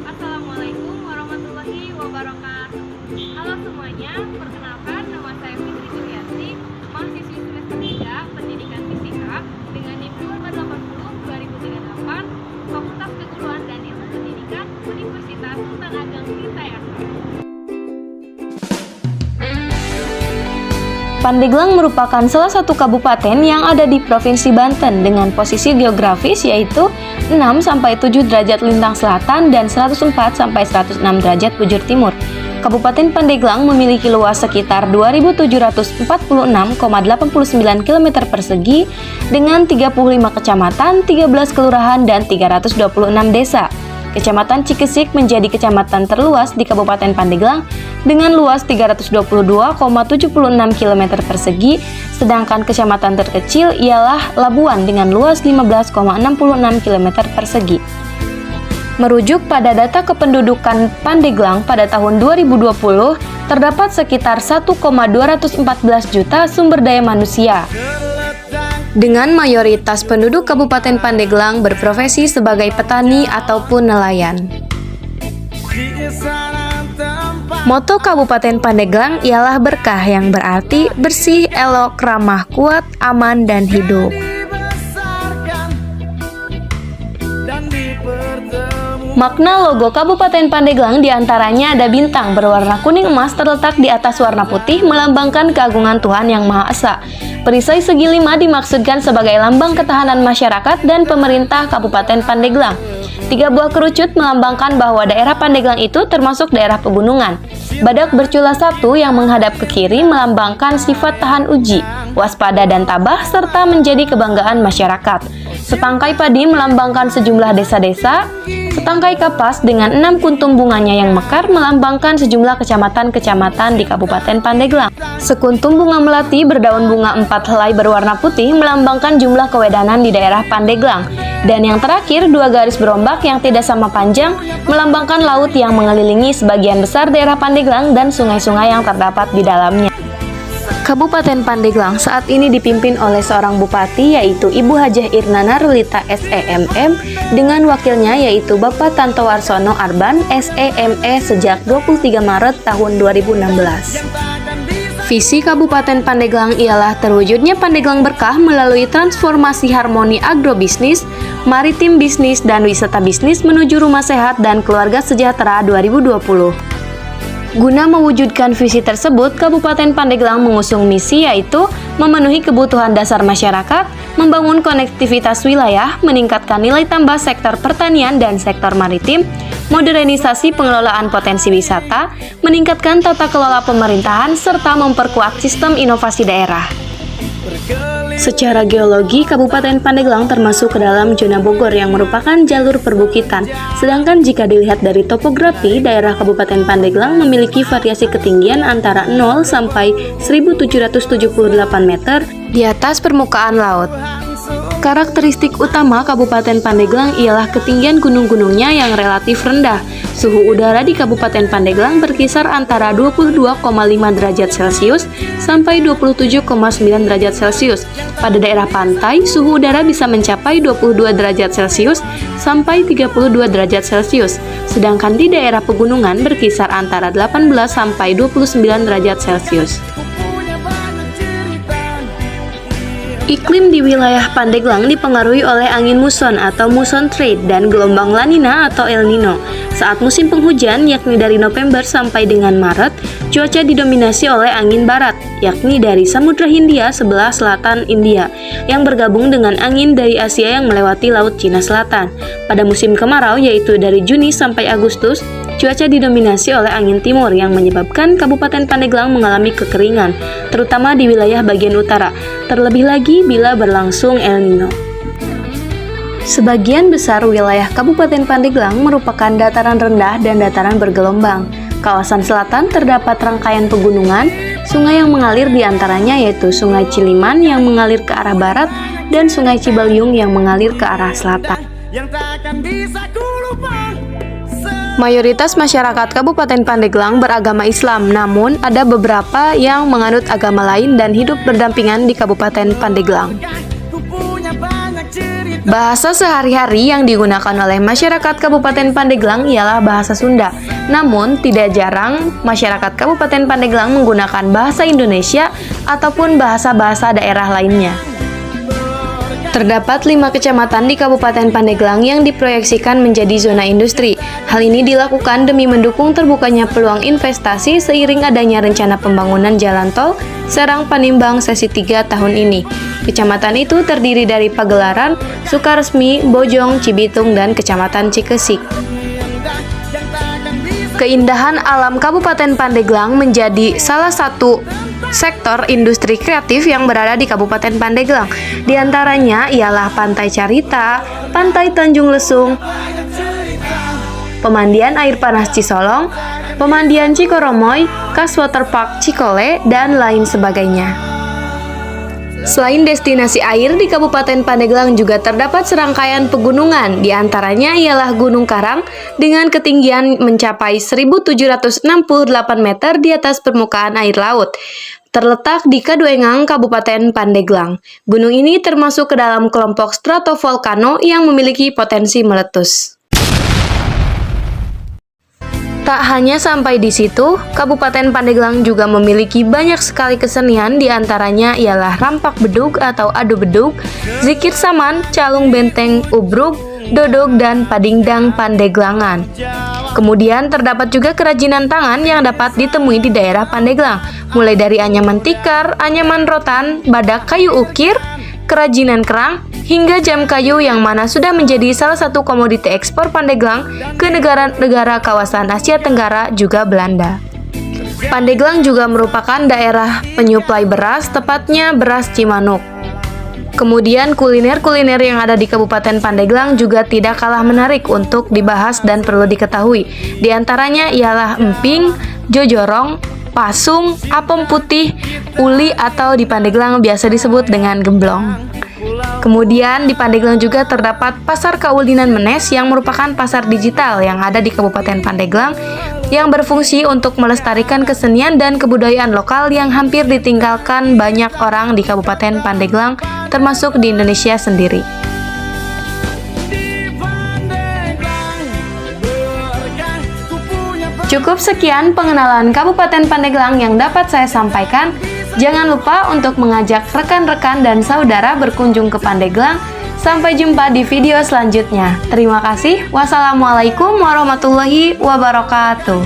Assalamualaikum warahmatullahi wabarakatuh. Halo semuanya, perkenalkan nama saya Fitri Julianti, mahasiswi semester 3 Pendidikan Fisika dengan NIM 80 2038, Fakultas Keguruan dan Ilmu Pendidikan, Universitas Sultan Ageng Tirtayasa. Pandeglang merupakan salah satu kabupaten yang ada di Provinsi Banten dengan posisi geografis yaitu 6-7 derajat lintang selatan dan 104-106 derajat bujur timur. Kabupaten Pandeglang memiliki luas sekitar 2.746,89 km persegi dengan 35 kecamatan, 13 kelurahan, dan 326 desa. Kecamatan Cikesik menjadi kecamatan terluas di Kabupaten Pandeglang dengan luas 322,76 km persegi, sedangkan kecamatan terkecil ialah Labuan dengan luas 15,66 km persegi. Merujuk pada data kependudukan Pandeglang pada tahun 2020, terdapat sekitar 1,214 juta sumber daya manusia. Dengan mayoritas penduduk Kabupaten Pandeglang berprofesi sebagai petani ataupun nelayan. Moto Kabupaten Pandeglang ialah berkah yang berarti bersih, elok, ramah, kuat, aman, dan hidup. Makna logo Kabupaten Pandeglang diantaranya ada bintang berwarna kuning emas terletak di atas warna putih melambangkan keagungan Tuhan Yang Maha Esa. Perisai segi 5 dimaksudkan sebagai lambang ketahanan masyarakat dan pemerintah Kabupaten Pandeglang. 3 buah kerucut melambangkan bahwa daerah Pandeglang itu termasuk daerah pegunungan. Badak bercula 1 yang menghadap ke kiri melambangkan sifat tahan uji, waspada dan tabah serta menjadi kebanggaan masyarakat. Setangkai padi melambangkan sejumlah desa-desa. Setangkai kapas dengan 6 kuntum bunganya yang mekar melambangkan sejumlah kecamatan-kecamatan di Kabupaten Pandeglang. Sekuntum bunga melati berdaun bunga 4 helai berwarna putih melambangkan jumlah kewedanan di daerah Pandeglang. Dan yang terakhir, 2 garis berombak yang tidak sama panjang melambangkan laut yang mengelilingi sebagian besar daerah Pandeglang dan sungai-sungai yang terdapat di dalamnya. Kabupaten Pandeglang saat ini dipimpin oleh seorang bupati yaitu Ibu Hajah Irnana Rulita SEMM dengan wakilnya yaitu Bapak Tanto Warsono Arban SEME sejak 23 Maret tahun 2016. Visi Kabupaten Pandeglang ialah terwujudnya Pandeglang berkah melalui transformasi harmoni agrobisnis, maritim bisnis, dan wisata bisnis menuju rumah sehat dan keluarga sejahtera 2020. Guna mewujudkan visi tersebut, Kabupaten Pandeglang mengusung misi yaitu memenuhi kebutuhan dasar masyarakat, membangun konektivitas wilayah, meningkatkan nilai tambah sektor pertanian dan sektor maritim, modernisasi pengelolaan potensi wisata, meningkatkan tata kelola pemerintahan, serta memperkuat sistem inovasi daerah. Secara geologi, Kabupaten Pandeglang termasuk ke dalam zona Bogor yang merupakan jalur perbukitan. Sedangkan jika dilihat dari topografi, daerah Kabupaten Pandeglang memiliki variasi ketinggian antara 0 sampai 1778 meter di atas permukaan laut. Karakteristik utama Kabupaten Pandeglang ialah ketinggian gunung-gunungnya yang relatif rendah. Suhu udara di Kabupaten Pandeglang berkisar antara 22,5 derajat Celcius sampai 27,9 derajat Celcius. Pada daerah pantai, suhu udara bisa mencapai 22 derajat Celcius sampai 32 derajat Celcius. Sedangkan di daerah pegunungan berkisar antara 18 sampai 29 derajat Celcius. Iklim di wilayah Pandeglang dipengaruhi oleh angin muson atau muson trade dan gelombang La Nina atau El Nino. Saat musim penghujan, yakni dari November sampai dengan Maret, cuaca didominasi oleh angin barat, yakni dari Samudra Hindia sebelah selatan India, yang bergabung dengan angin dari Asia yang melewati Laut Cina Selatan. Pada musim kemarau, yaitu dari Juni sampai Agustus, cuaca didominasi oleh angin timur yang menyebabkan Kabupaten Pandeglang mengalami kekeringan, terutama di wilayah bagian utara, terlebih lagi bila berlangsung El Nino. Sebagian besar wilayah Kabupaten Pandeglang merupakan dataran rendah dan dataran bergelombang. Kawasan selatan terdapat rangkaian pegunungan, sungai yang mengalir di antaranya yaitu Sungai Ciliman yang mengalir ke arah barat dan Sungai Cibaliung yang mengalir ke arah selatan. Yang takkan bisa ku lupa. Mayoritas masyarakat Kabupaten Pandeglang beragama Islam, namun ada beberapa yang menganut agama lain dan hidup berdampingan di Kabupaten Pandeglang. Bahasa sehari-hari yang digunakan oleh masyarakat Kabupaten Pandeglang ialah bahasa Sunda. Namun, tidak jarang masyarakat Kabupaten Pandeglang menggunakan bahasa Indonesia ataupun bahasa-bahasa daerah lainnya. Terdapat 5 kecamatan di Kabupaten Pandeglang yang diproyeksikan menjadi zona industri. Hal ini dilakukan demi mendukung terbukanya peluang investasi seiring adanya rencana pembangunan jalan tol Serang Panimbang sesi 3 tahun ini. Kecamatan itu terdiri dari Pagelaran, Sukaresmi, Bojong, Cibitung, dan Kecamatan Cikesik. Keindahan alam Kabupaten Pandeglang menjadi salah satu sektor industri kreatif yang berada di Kabupaten Pandeglang. Di antaranya ialah Pantai Carita, Pantai Tanjung Lesung, Pemandian Air Panas Cisolong, Pemandian Cikoromoy, Kas Waterpark Cikole, dan lain sebagainya. Selain destinasi air, di Kabupaten Pandeglang juga terdapat serangkaian pegunungan, di antaranya ialah Gunung Karang dengan ketinggian mencapai 1768 meter di atas permukaan air laut. Terletak di Kaduengang, Kabupaten Pandeglang. Gunung ini termasuk ke dalam kelompok stratovolcano yang memiliki potensi meletus. Tak hanya sampai di situ, Kabupaten Pandeglang juga memiliki banyak sekali kesenian, di antaranya ialah rampak bedug atau adu bedug, zikir saman, calung benteng, ubruk, dodog, dan padingdang Pandeglangan. Kemudian terdapat juga kerajinan tangan yang dapat ditemui di daerah Pandeglang, mulai dari anyaman tikar, anyaman rotan, badak kayu ukir, kerajinan kerang, hingga jam kayu yang mana sudah menjadi salah satu komoditi ekspor Pandeglang ke negara-negara kawasan Asia Tenggara juga Belanda. Pandeglang juga merupakan daerah penyuplai beras, tepatnya beras Cimanuk. Kemudian kuliner-kuliner yang ada di Kabupaten Pandeglang juga tidak kalah menarik untuk dibahas dan perlu diketahui. Di antaranya ialah emping, jojorong, pasung, apem putih, uli atau di Pandeglang biasa disebut dengan gemblong. Kemudian di Pandeglang juga terdapat Pasar Kaulinan Menes yang merupakan pasar digital yang ada di Kabupaten Pandeglang yang berfungsi untuk melestarikan kesenian dan kebudayaan lokal yang hampir ditinggalkan banyak orang di Kabupaten Pandeglang, termasuk di Indonesia sendiri. Cukup sekian pengenalan Kabupaten Pandeglang yang dapat saya sampaikan. Jangan lupa untuk mengajak rekan-rekan dan saudara berkunjung ke Pandeglang. Sampai jumpa di video selanjutnya. Terima kasih. Wassalamualaikum warahmatullahi wabarakatuh.